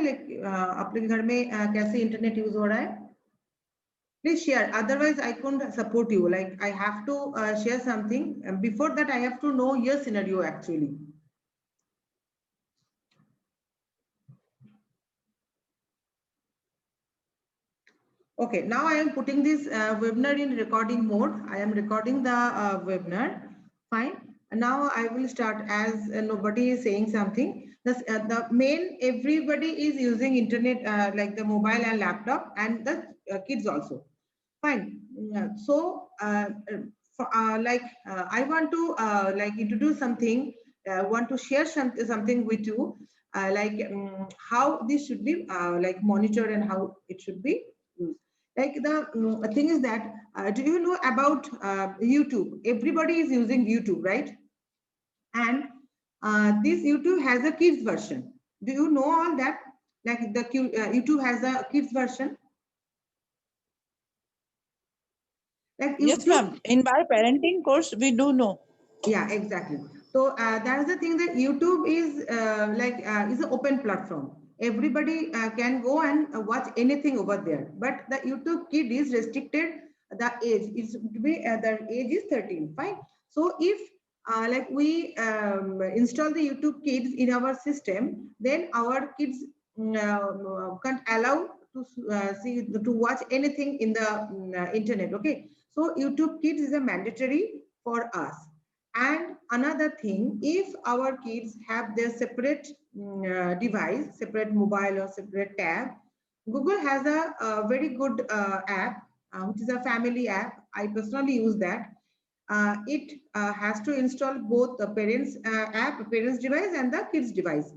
आप लोग घर में कैसे इंटरनेट यूज हो रहा है? Please share. Otherwise, I couldn't support you. Like I have to share something. Before that, I have to know your scenario actually. Okay, now I am putting this webinar in recording mode. I am recording the webinar. Fine. And now I will start as nobody is saying something. The main, everybody is using internet like the mobile and laptop and the kids also. Fine. So I want to like introduce something, want to share something with you, how this should be like monitored and how it should be used. Like the thing is that, do you know about YouTube? Everybody is using YouTube, right? And this YouTube has a kids version. Do you know all that? Like the YouTube has a kids version. Like yes, YouTube, ma'am. In my parenting course, we do know. yeah, exactly. So that is the thing that YouTube is is an open platform. Everybody can go and watch anything over there. But the YouTube Kid is restricted. The age is to be the age is 13. Fine. So if like we install the YouTube Kids in our system, then our kids can't allow to see to watch anything in the internet. Okay. So YouTube Kids is a mandatory for us. And another thing, if our kids have their separate device, separate mobile or separate tab, Google has a very good app, which is a family app. I personally use that. It has to install both the parents app, parents device and the kids device.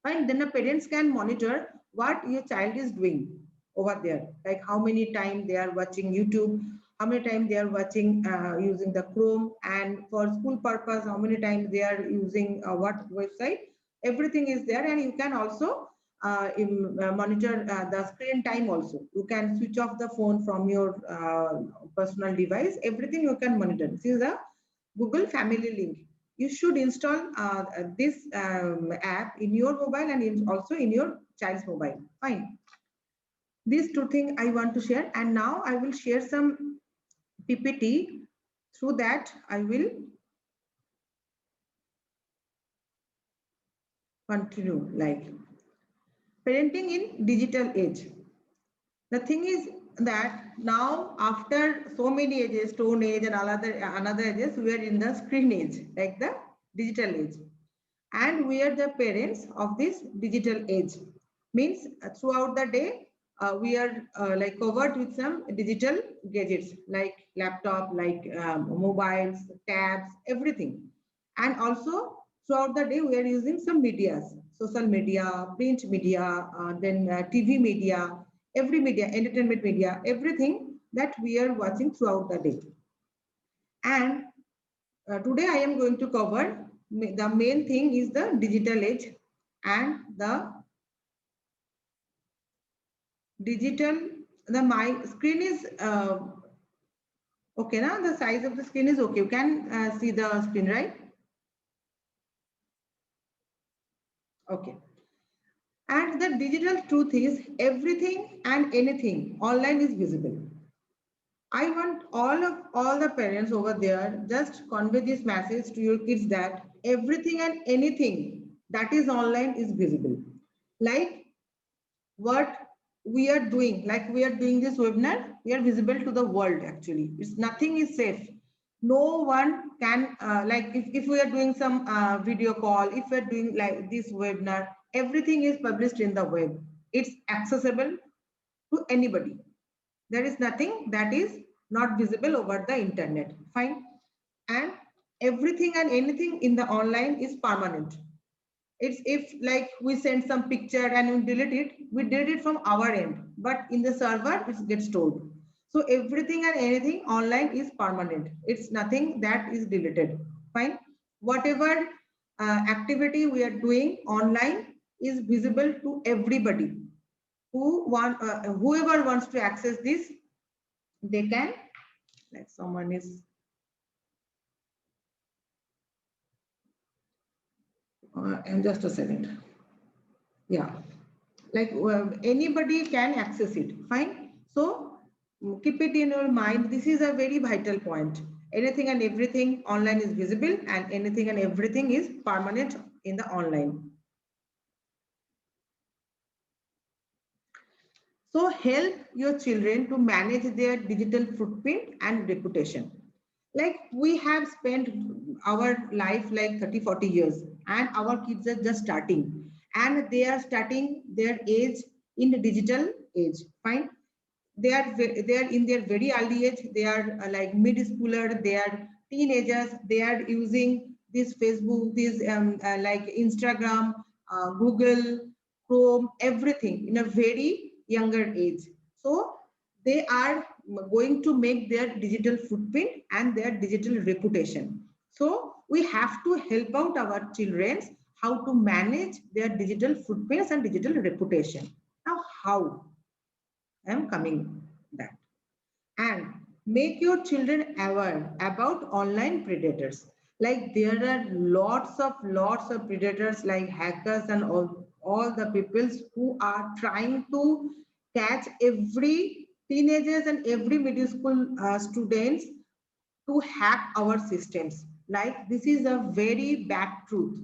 Fine. Then the parents can monitor what your child is doing over there, like how many time they are watching YouTube, how many time they are watching using the Chrome, and for school purpose, how many times they are using what website. Everything is there, and you can also monitor the screen time also. You can switch off the phone from your personal device. Everything you can monitor. This is a Google Family Link. You should install this app in your mobile and also in your child's mobile. Fine. These two things I want to share, and now I will share some PPT. Through that, I will continue like parenting in digital age. The thing is that now after so many ages, stone age and another ages, we are in the screen age, like the digital age. And we are the parents of this digital age. Means throughout the day, we are like covered with some digital gadgets like laptop, like mobiles, tabs, everything. And also throughout the day, we are using some medias, social media, print media, then TV media, every media, entertainment media, everything that we are watching throughout the day. And today I am going to cover the main thing is the digital age and the digital, my screen is okay now, the size of the screen is okay. You can see the screen, right? Okay. And the digital truth is everything and anything online is visible. I want all the parents over there just convey this message to your kids that everything and anything that is online is visible. Like what we are doing, like we are doing this webinar, we are visible to the world actually. It's nothing is safe. No one can like if we are doing some video call, if we're doing like this webinar, everything is published in the web. It's accessible to anybody. There is nothing that is not visible over the internet. Fine. And everything and anything in the online is permanent. It's if like we send some picture and we delete it, we delete it from our end, but in the server it gets stored. So everything and anything online is permanent. It's nothing that is deleted. Fine. Whatever activity we are doing online is visible to everybody. Whoever wants to access this, they can. Like someone is and just a second. Yeah. like anybody can access it, fine. So keep it in your mind, this is a very vital point. Anything and everything online is visible, and anything and everything is permanent in the online. So help your children to manage their digital footprint and reputation. Like we have spent our life like 30-40 years, and our kids are just starting, and they are starting their age in the digital age, fine. They are in their very early age, they are like mid schooler, they are teenagers, they are using this Facebook, this like Instagram, Google, Chrome, everything in a very younger age. So they are going to make their digital footprint and their digital reputation. So we have to help out our children how to manage their digital footprints and digital reputation. Now, how? I am coming that. And make your children aware about online predators. Like there are lots of predators like hackers and all the peoples who are trying to catch every teenagers and every middle school students to hack our systems. Like this is a very bad truth.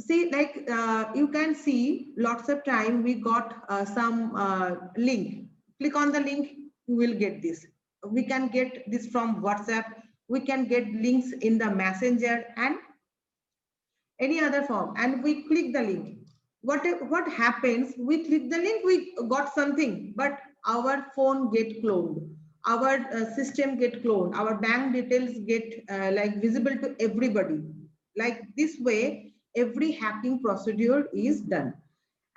See, like you can see lots of time we got some link. Click on the link, you will get this. We can get this from WhatsApp. We can get links in the messenger and any other form, and we click the link. What happens, we click the link, we got something, but our phone get cloned, our system get cloned, our bank details get like visible to everybody. Like this way every hacking procedure is done,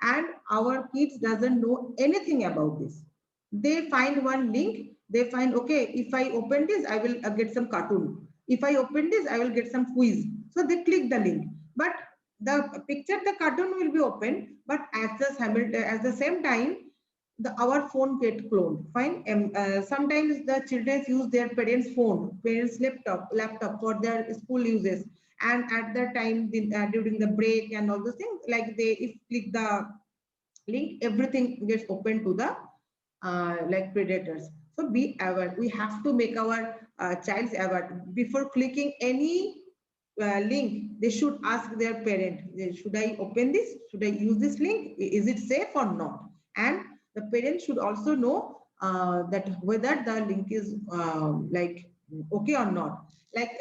and our kids doesn't know anything about this. They find one link, they find, okay, if I open this I will get some cartoon, if I open this I will get some quiz. So they click the link, but the picture, the cartoon will be open, but at the same time our phone get cloned, fine. Sometimes the children use their parents phone, parents laptop for their school uses, and at that time during the break and all those things, like they if click the link, everything gets open to the like predators. So be aware, we have to make our child's aware before clicking any link. They should ask their parent, should I open this, should I use this link, is it safe or not. And the parent should also know that whether the link is like okay or not. Like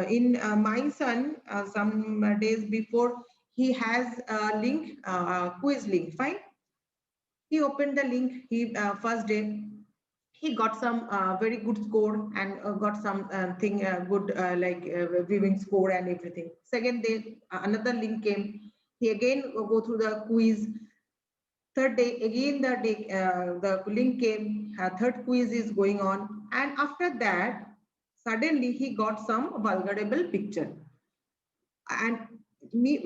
in my son, some days before, he has a link, quiz link, fine. He opened the link, he first day he got some very good score, and got some thing good like viewing score and everything. Second day another link came, he again go through the quiz. Third day again the link came, third quiz is going on, and after that suddenly he got some vulnerable picture. And me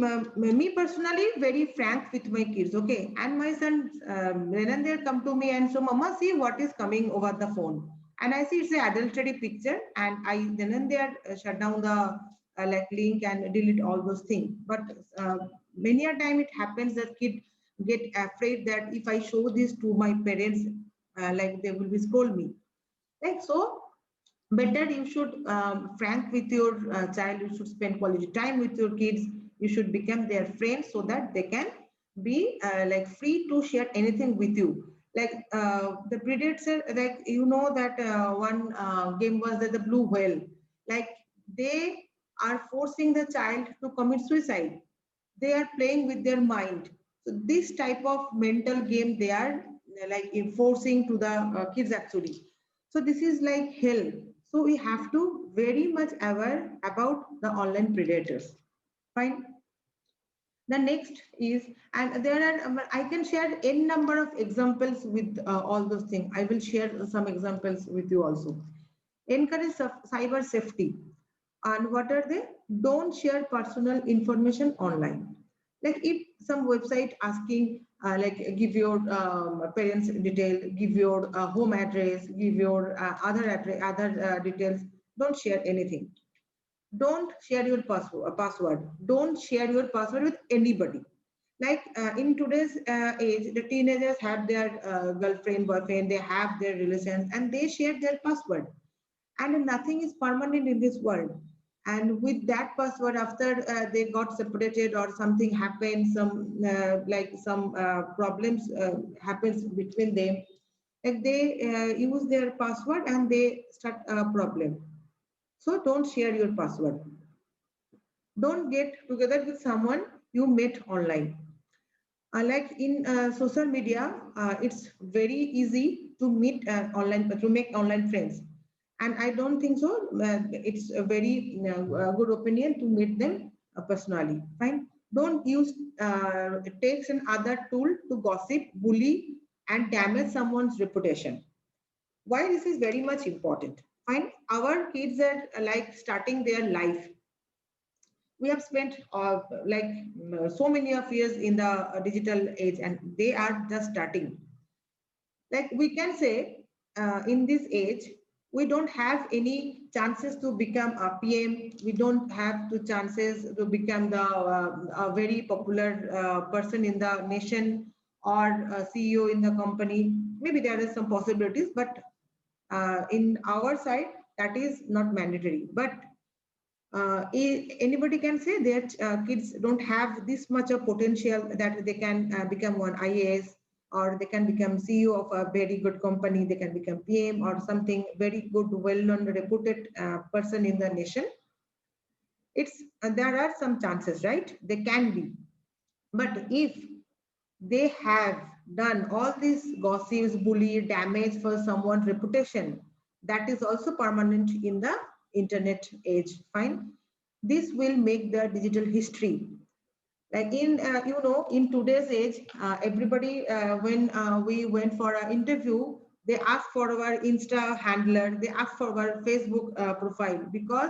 personally very frank with my kids, okay, and my son then and there come to me and so, mama, see what is coming over the phone. And I see it's a adultery picture, and I then and there shut down the like link and delete all those things. But many a time it happens that kid get afraid that if I show this to my parents, like they will be scold me, like. So better you should frank with your child, you should spend quality time with your kids, you should become their friends so that they can be like free to share anything with you. Like the predator, like you know that one game was that the blue whale, like they are forcing the child to commit suicide, they are playing with their mind. So this type of mental game they are like enforcing to the kids actually. So this is like hell. So we have to very much aware about the online predators. Fine. The next is, and there are, I can share n number of examples with all those things. I will share some examples with you also. Encourage cyber safety. And what are they? Don't share personal information online. Like if some website asking, like give your parents detail, give your home address, give your other address, other details, don't share anything. Don't share your password. Don't share your password with anybody. Like in today's age, the teenagers have their girlfriend, boyfriend, they have their relations, and they share their password. And nothing is permanent in this world. And with that password, after they got separated or something happened, some some problems happens between them, like they use their password and they start a problem. So don't share your password. Don't get together with someone you met online. Like in social media, it's very easy to meet online, to make online friends. And I don't think so. It's a very good opinion to meet them personally. Fine. Don't use text and other tool to gossip, bully, and damage someone's reputation. Why this is very much important? Fine. Our kids are like starting their life. We have spent so many of years in the digital age, and they are just starting. Like we can say, in this age, we don't have any chances to become a PM. We don't have the chances to become the a very popular person in the nation or a CEO in the company. Maybe there are some possibilities, but in our side, that is not mandatory. But anybody can say that kids don't have this much of potential that they can become one IAS, or they can become CEO of a very good company, they can become PM or something very good, well-known, reputed person in the nation. It's there are some chances, right? They can be. But if they have done all these gossips, bully, damage for someone's reputation, that is also permanent in the internet age. Fine. This will make the digital history. Like in, in today's age, everybody, when we went for an interview, they ask for our Insta handler, they ask for our Facebook profile, because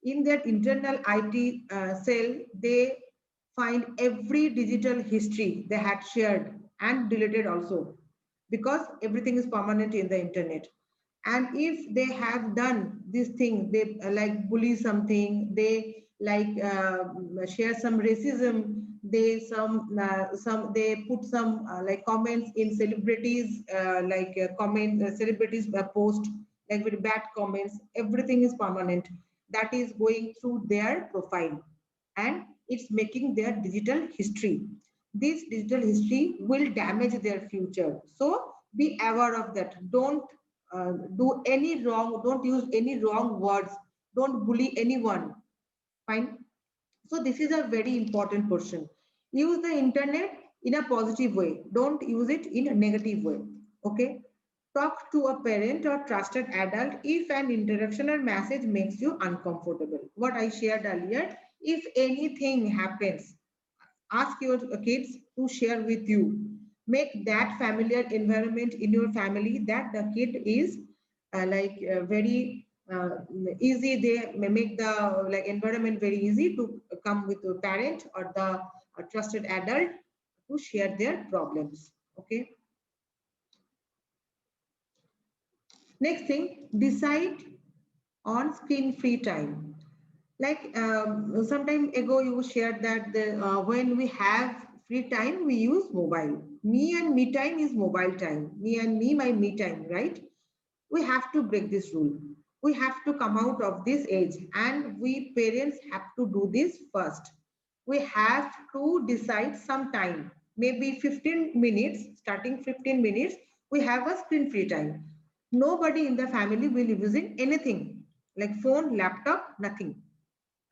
in their internal IT cell, they find every digital history they had shared and deleted also, because everything is permanent in the internet. And if they have done this thing, they like bully something, they share some racism, they some they put some like comments in celebrities comment celebrities post like very bad comments, everything is permanent, that is going through their profile, and it's making their digital history. This digital history will damage their future. So be aware of that. Don't do any wrong, don't use any wrong words, don't bully anyone. Fine. So this is a very important portion. Use the internet in a positive way. Don't use it in a negative way. Okay. Talk to a parent or trusted adult if an interaction or message makes you uncomfortable. What I shared earlier, if anything happens, ask your kids to share with you. Make that familiar environment in your family that the kid is very easy. They may make the like environment very easy to come with a parent or the a trusted adult to share their problems. Okay. Next thing, decide on screen free time. Like some time ago, you shared that when we have free time, we use mobile. Me and me time is mobile time. Me and me, my me time, right? We have to break this rule. We have to come out of this age, and we parents have to do this first. We have to decide some time, maybe 15 minutes, starting 15 minutes, we have a screen free time. Nobody in the family will be using anything like phone, laptop, nothing,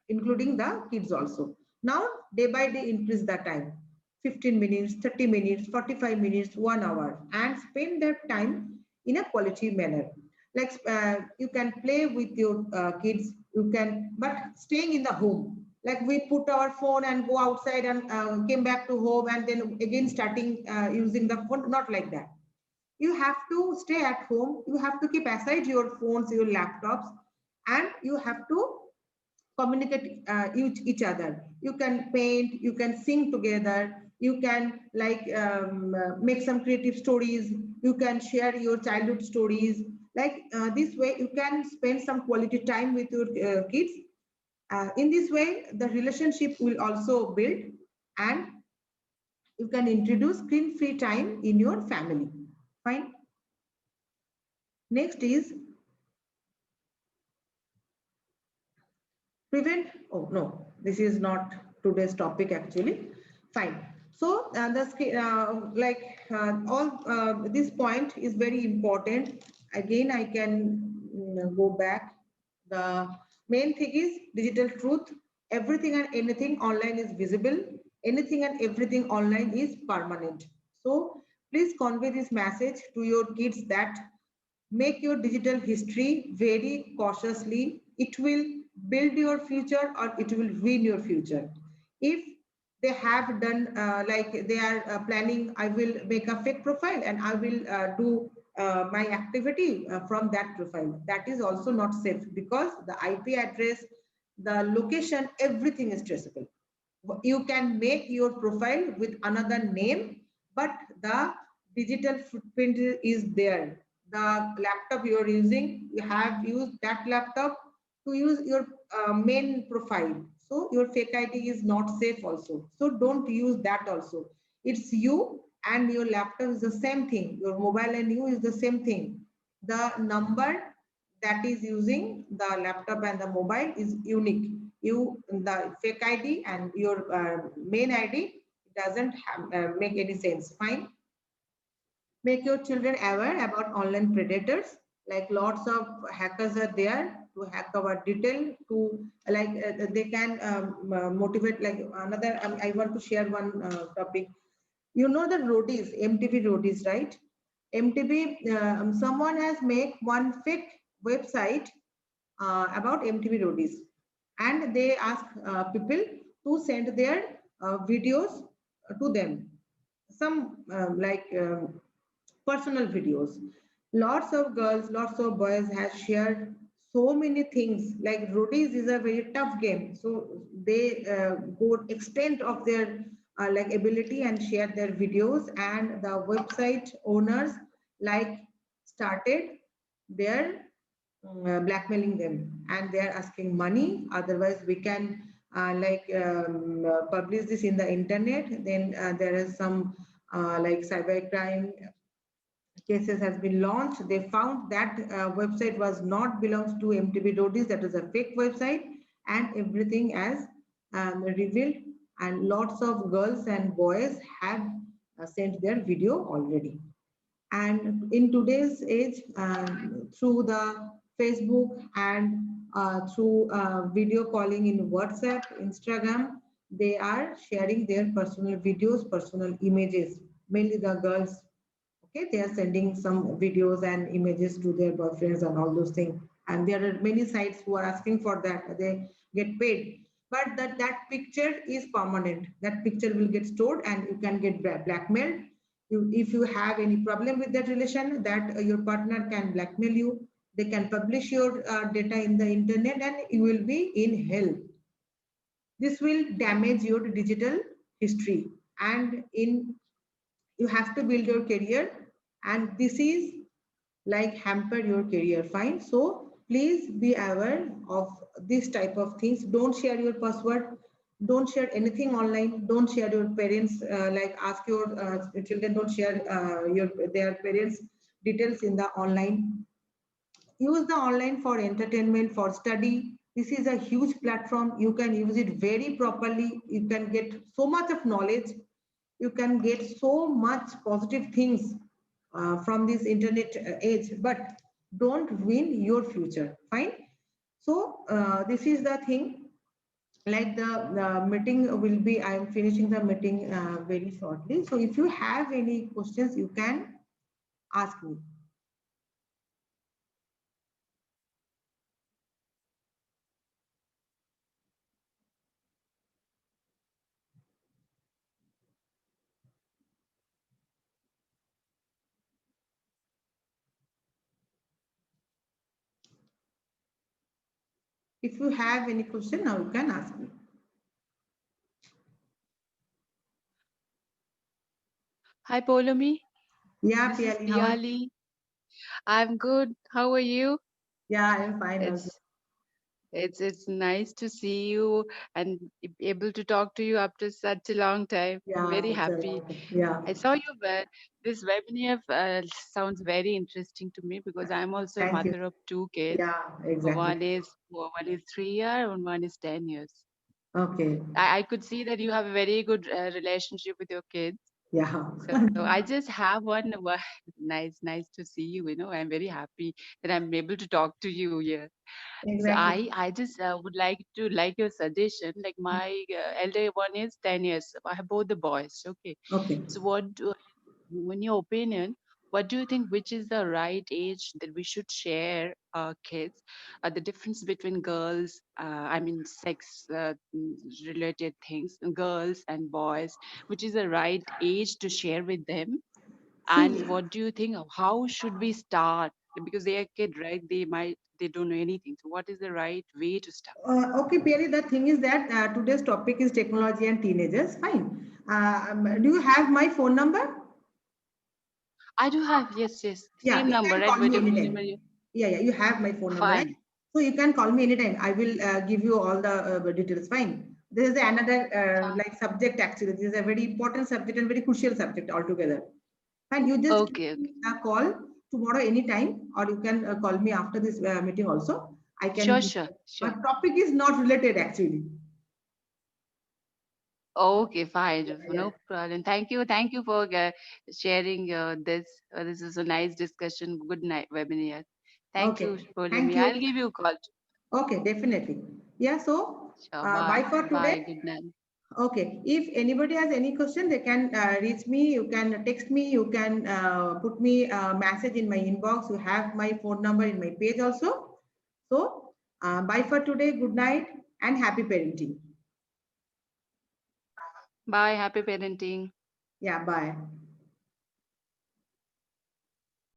including the kids also. Now, day by day, increase the time. 15 minutes, 30 minutes, 45 minutes, 1 hour, and spend that time in a quality manner. Like you can play with your kids, you can, but staying in the home. Like we put our phone and go outside and came back to home and then again starting using the phone, not like that. You have to stay at home, you have to keep aside your phones, your laptops, and you have to communicate each other. You can paint, you can sing together, you can make some creative stories, you can share your childhood stories. Like this way, you can spend some quality time with your kids. In this way, the relationship will also build, and You can introduce screen-free time in your family. Fine. Next is prevent. Oh no, this is not today's topic actually. Fine. So this point is very important. Again, I can go back. The main thing is digital truth. Everything and anything online is visible. Anything and everything online is permanent. So please convey this message to your kids that make your digital history very cautiously. It will build your future or it will win your future. If they have done like they are planning, I will make a fake profile and I will do my activity from that profile. That is also not safe because the IP address, the location, everything is traceable. You can make your profile with another name, but the digital footprint is there. The laptop you are using, you have used that laptop to use your main profile. So your fake ID is not safe also. So don't use that also. It's you and your laptop is the same thing. Your mobile and you is the same thing. The number that is using the laptop and the mobile is unique. You the fake ID and your main ID doesn't have, make any sense. Fine. Make your children aware about online predators. Like lots of hackers are there to hack our detail. To like they can motivate. Like another, I want to share one topic. You know the roadies, MTV roadies, right? MTV. Someone has made one fake website about MTV roadies, and they ask people to send their videos to them. Some personal videos. Lots of girls, lots of boys have shared so many things. Like roadies is a very tough game, so they go extent of their like ability and share their videos. And the website owners like started their blackmailing them, and they are asking money. Otherwise, we can publish this in the internet. Then there is some like cybercrime cases has been launched. They found that website was not belongs to MTB Roadies. That is a fake website, and everything as revealed. And lots of girls and boys have sent their video already. And in today's age, through the Facebook and through video calling in WhatsApp, Instagram, they are sharing their personal videos, personal images, mainly the girls. Okay, they are sending some videos and images to their boyfriends and all those things. And there are many sites who are asking for that. They get paid. But that picture is permanent. That picture will get stored and you can get blackmailed. If you have any problem with that relation, that your partner can blackmail you. They can publish your data in the internet and you will be in hell. This will damage your digital history, and in you have to build your career, and this is like hamper your career. Fine. So please be aware of this type of things. Don't share your password. Don't share anything online. Don't share your parents like ask your children, don't share their parents details in the online. Use the online for entertainment, for study. This is a huge platform. You can use it very properly. You can get so much of knowledge. You can get so much positive things from this internet age, but don't ruin your future. Fine. So this is the thing. Like the meeting will be, I am finishing the meeting very shortly. So if you have any questions, you can ask me. If you have any question, now you can ask me. Hi, Polomi. Yeah, This is Piyali, how are you? Piyali. I'm good. How are you? Yeah, I'm fine also. It's It's nice to see you and able to talk to you after such a long time. I'm Yeah, very it's a happy. lot. Yeah, I saw you, this webinar sounds very interesting to me because I'm also a thank you. mother of two kids. Yeah, exactly. One is 3 years and one is 10 years. Okay. I could see that you have a very good relationship with your kids. Yeah. So I just have one nice to see you. I'm very happy that I'm able to talk to you here. So Exactly. I just would like to like your suggestion. Like my elder one is 10 years. I have both the boys. Okay. Okay. So in your opinion, what do you think? Which is the right age that we should share our kids? The difference between girls, I mean, sex related things, girls and boys. Which is the right age to share with them? And See, what do you think of how should we start? Because they are kid, right? They don't know anything. So what is the right way to start? okay, Perry, the thing is that today's topic is technology and teenagers. Fine. Do you have my phone number? I do have, yes, Yeah, same you number, can right? call me Whenever anytime. you Yeah, yeah, you have my phone number, right? fine. So you can call me anytime. I will give you all the details. Fine. This is another Fine. like subject actually. This is a very important subject and very crucial subject altogether. Fine. You just give Okay, me okay. a call tomorrow anytime, or you can call me after this meeting also. I can. Sure, Give sure, But sure. topic is not related actually. Okay, fine. Yeah, yeah. No problem. Thank you for sharing this. This is a nice discussion. Good night, webinar. Thank you, Okay. Thank Polumi. you. I'll give you a call. Okay, definitely. Yeah. So Sure. bye Bye. for Bye. today. Good night. Okay, if anybody has any question, they can reach me. You can text me. You can put me a message in my inbox. You have my phone number in my page also. So, bye for today. Good night and happy parenting. Bye. Happy parenting. Yeah, bye.